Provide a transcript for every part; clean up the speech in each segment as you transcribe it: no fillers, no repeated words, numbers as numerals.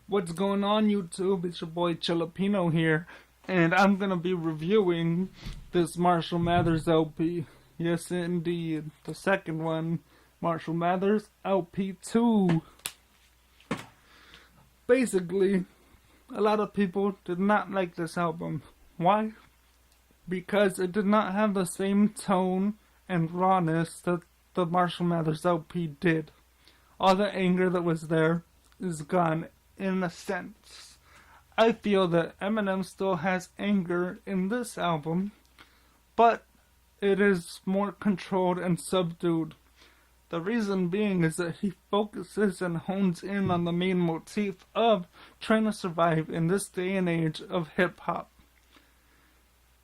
What's going on, YouTube? It's your boy Chillipino here, and I'm gonna be reviewing this Marshall Mathers LP. Yes, indeed, the second one, Marshall Mathers LP2. Basically, a lot of people did not like this album. Why? Because it did not have the same tone and rawness that the Marshall Mathers LP did. All the anger that was there is gone. In a sense, I feel that Eminem still has anger in this album, but it is more controlled and subdued. The reason being is that he focuses and hones in on the main motif of trying to survive in this day and age of hip-hop,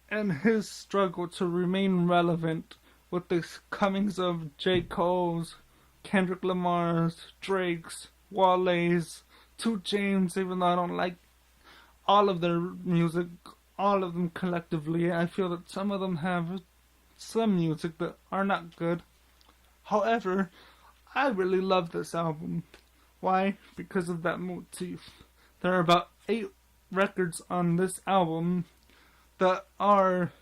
and his struggle to remain relevant with the comings of J. Cole's, Kendrick Lamar's, Drake's, Wale's, 2 Chainz, even though I don't like all of their music, all of them collectively. I feel that some of them have some music that are not good. However, I really love this album. Why? Because of that motif. There are about 8 records on this album that are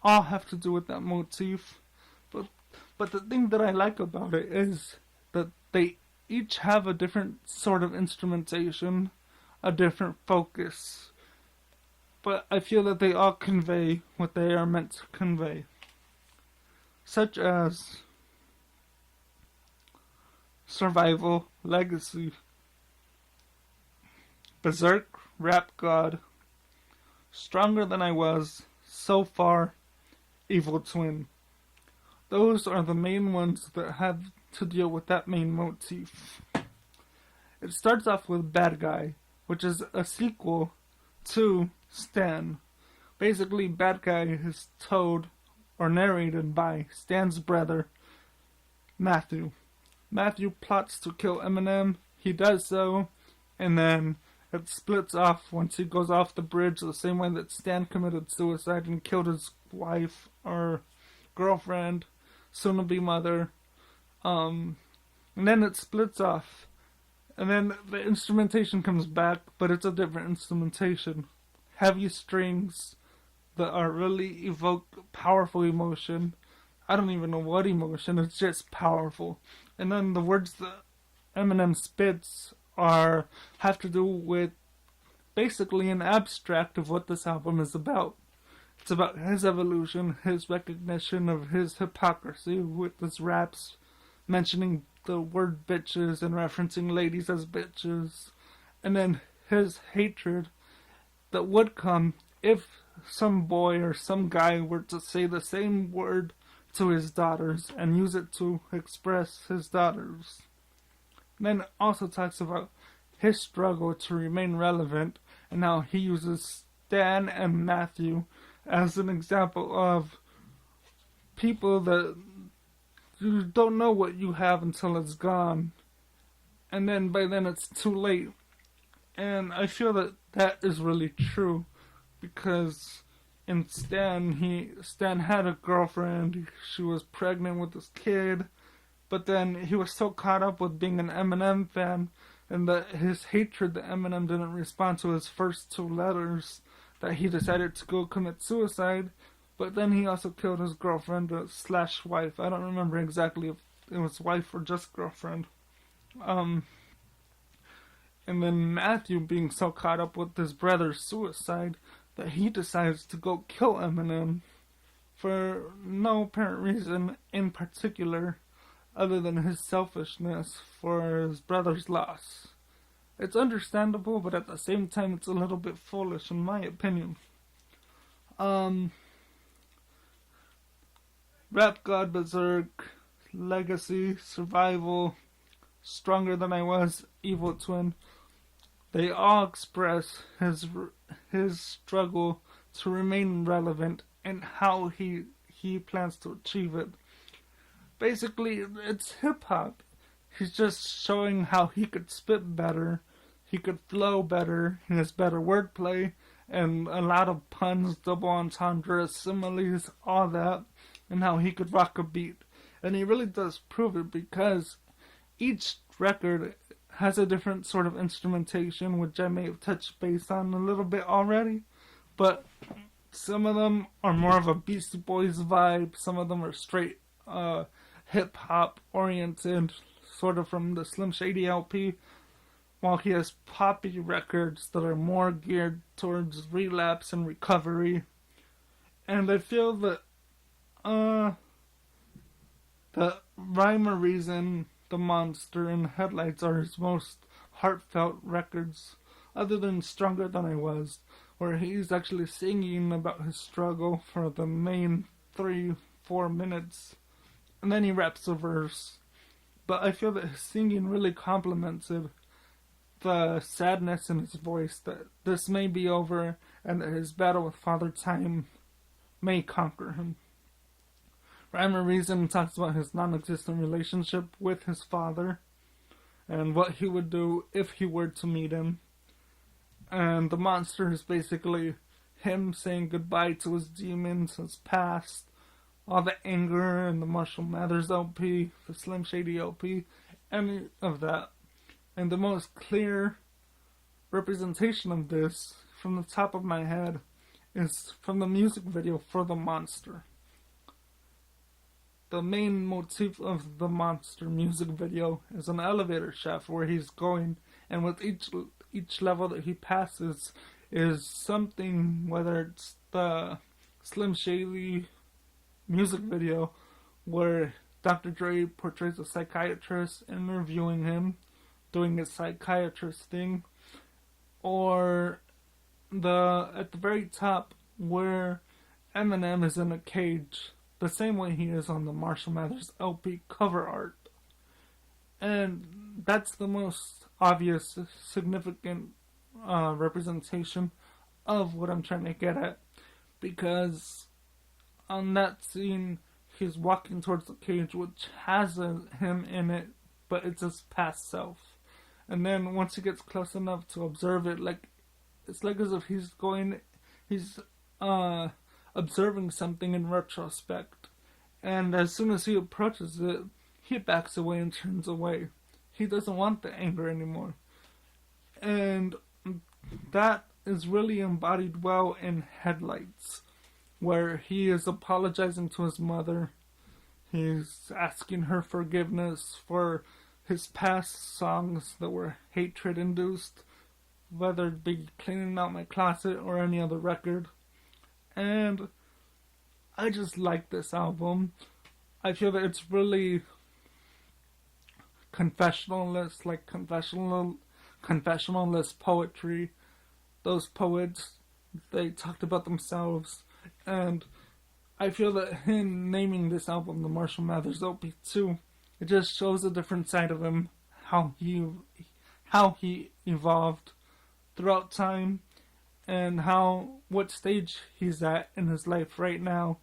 all have to do with that motif. But the thing that I like about it is that they each have a different sort of instrumentation, a different focus, but I feel that they all convey what they are meant to convey, such as Survival, Legacy, Berserk, Rap God, Stronger Than I Was, So Far, Evil Twin. Those are the main ones that have to deal with that main motif. It starts off with Bad Guy, which is a sequel to Stan. Basically, Bad Guy is told or narrated by Stan's brother, Matthew. Matthew plots to kill Eminem. He does so, and then it splits off once he goes off the bridge, the same way that Stan committed suicide and killed his wife or girlfriend, soon-to-be mother. And then it splits off, and then the instrumentation comes back, but it's a different instrumentation. Heavy strings that are really evoke powerful emotion. I don't even know what emotion, it's just powerful. And then the words that Eminem spits have to do with basically an abstract of what this album is about. It's about his evolution, his recognition of his hypocrisy with his raps, mentioning the word bitches and referencing ladies as bitches, and then his hatred that would come if some boy or some guy were to say the same word to his daughters and use it to express his daughters. And then it also talks about his struggle to remain relevant and how he uses Stan and Matthew as an example of people that you don't know what you have until it's gone, and then by then it's too late. And I feel that that is really true, because in Stan had a girlfriend, she was pregnant with this kid, but then he was so caught up with being an Eminem fan, and that his hatred that Eminem didn't respond to his first 2 letters, that he decided to go commit suicide. But then he also killed his girlfriend / wife. I don't remember exactly if it was wife or just girlfriend. And then Matthew being so caught up with his brother's suicide that he decides to go kill Eminem for no apparent reason in particular other than his selfishness for his brother's loss. It's understandable, but at the same time it's a little bit foolish in my opinion. Rap God, Berserk, Legacy, Survival, Stronger Than I Was, Evil Twin, they all express his struggle to remain relevant and how he plans to achieve it. Basically, it's hip-hop. He's just showing how he could spit better, he could flow better, he has better wordplay, and a lot of puns, double entendres, similes, all that, and how he could rock a beat. And he really does prove it, because each record has a different sort of instrumentation, which I may have touched base on a little bit already. But some of them are more of a Beastie Boys vibe. Some of them are straight hip-hop oriented, sort of from the Slim Shady LP. While he has poppy records that are more geared towards relapse and recovery. And I feel that the Rhyme or Reason, The Monster, and Headlights are his most heartfelt records, other than Stronger Than I Was, where he's actually singing about his struggle for the main 3-4 minutes, and then he raps a verse. But I feel that his singing really complements it, the sadness in his voice, that this may be over, and that his battle with Father Time may conquer him. Rhyme or Reason talks about his non-existent relationship with his father and what he would do if he were to meet him. And The Monster is basically him saying goodbye to his demons, his past, all the anger in the Marshall Mathers LP, the Slim Shady LP, any of that. And the most clear representation of this, from the top of my head, is from the music video for The Monster. The main motif of The Monster music video is an elevator shaft where he's going, and with each level that he passes is something, whether it's the Slim Shady music video where Dr. Dre portrays a psychiatrist interviewing him, doing his psychiatrist thing, or at the very top where Eminem is in a cage, the same way he is on the Marshall Mathers LP cover art. And that's the most obvious, significant representation of what I'm trying to get at. Because on that scene, he's walking towards the cage, which has him in it, but it's his past self. And then once he gets close enough to observe it, it's like as if he's observing something in retrospect. And as soon as he approaches it, he backs away and turns away. He doesn't want the anger anymore. And that is really embodied well in Headlights, where he is apologizing to his mother. He's asking her forgiveness for his past songs that were hatred-induced, whether it be Cleaning Out My Closet or any other record. And I just like this album. I feel that it's really confessionalist, like confessionalist poetry. Those poets, they talked about themselves, and I feel that him naming this album the Marshall Mathers LP2, it just shows a different side of him, how he evolved throughout time, and what stage he's at in his life right now.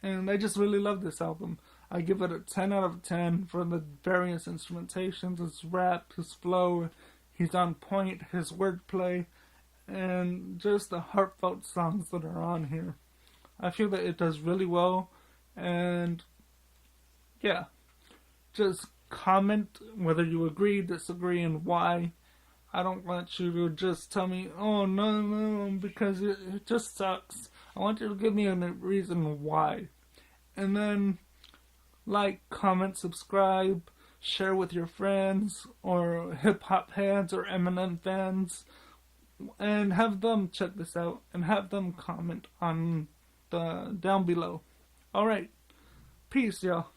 And I just really love this album. I give it a 10 out of 10 for the various instrumentations, his rap, his flow, he's on point, his wordplay, and just the heartfelt songs that are on here. I feel that it does really well, and yeah, just comment whether you agree, disagree, and why. I don't want you to just tell me, oh no, because it just sucks. I want you to give me a reason why. And then like, comment, subscribe, share with your friends, or hip-hop fans, or Eminem fans, and have them check this out, and have them comment on down below. Alright, peace, y'all.